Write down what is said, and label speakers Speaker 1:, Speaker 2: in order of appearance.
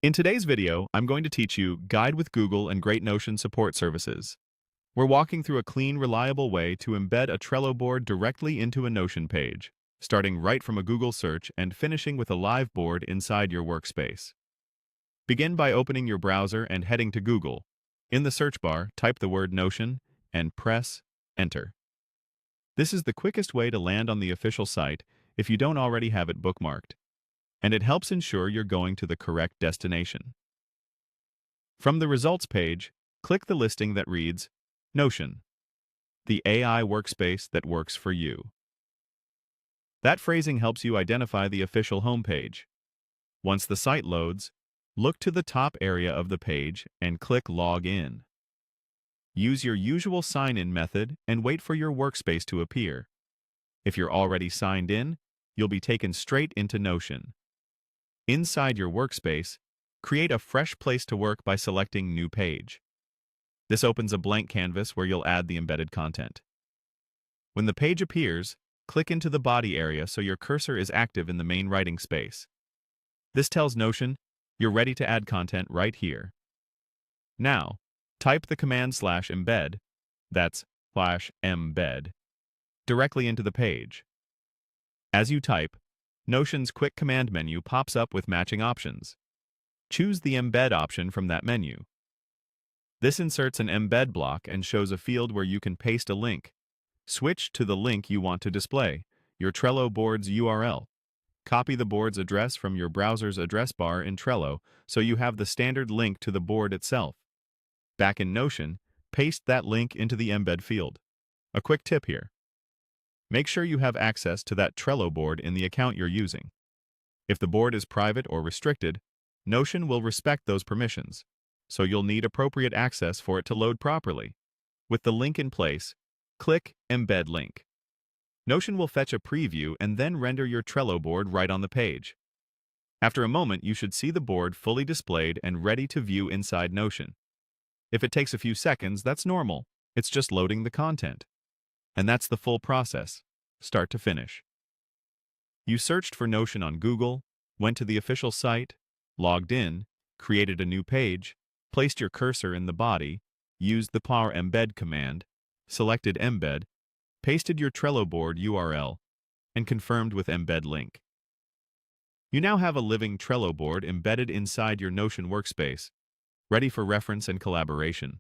Speaker 1: In today's video, I'm going to teach you Guide with Google and Great Notion support services. We're walking through a clean, reliable way to embed a Trello board directly into a Notion page, starting right from a Google search and finishing with a live board inside your workspace. Begin by opening your browser and heading to Google. In the search bar, type the word Notion and press Enter. This is the quickest way to land on the official site if you don't already have it bookmarked, and it helps ensure you're going to the correct destination. From the results page, click the listing that reads Notion, the AI workspace that works for you. That phrasing helps you identify the official homepage. Once the site loads, look to the top area of the page and click Log In. Use your usual sign-in method and wait for your workspace to appear. If you're already signed in, you'll be taken straight into Notion. Inside your workspace, create a fresh place to work by selecting New Page. This opens a blank canvas where you'll add the embedded content. When the page appears, click into the body area so your cursor is active in the main writing space. This tells Notion you're ready to add content right here. Now, type the command /embed, that's /embed, directly into the page. As you type, Notion's quick command menu pops up with matching options. Choose the embed option from that menu. This inserts an embed block and shows a field where you can paste a link. Switch to the link you want to display, your Trello board's URL. Copy the board's address from your browser's address bar in Trello so you have the standard link to the board itself. Back in Notion, paste that link into the embed field. A quick tip here. Make sure you have access to that Trello board in the account you're using. If the board is private or restricted, Notion will respect those permissions, so you'll need appropriate access for it to load properly. With the link in place, click Embed Link. Notion will fetch a preview and then render your Trello board right on the page. After a moment, you should see the board fully displayed and ready to view inside Notion. If it takes a few seconds, that's normal. It's just loading the content. And that's the full process, start to finish. You searched for Notion on Google, went to the official site, logged in, created a new page, placed your cursor in the body, used the power embed command, selected embed, pasted your Trello board URL, and confirmed with embed link. You now have a living Trello board embedded inside your Notion workspace, ready for reference and collaboration.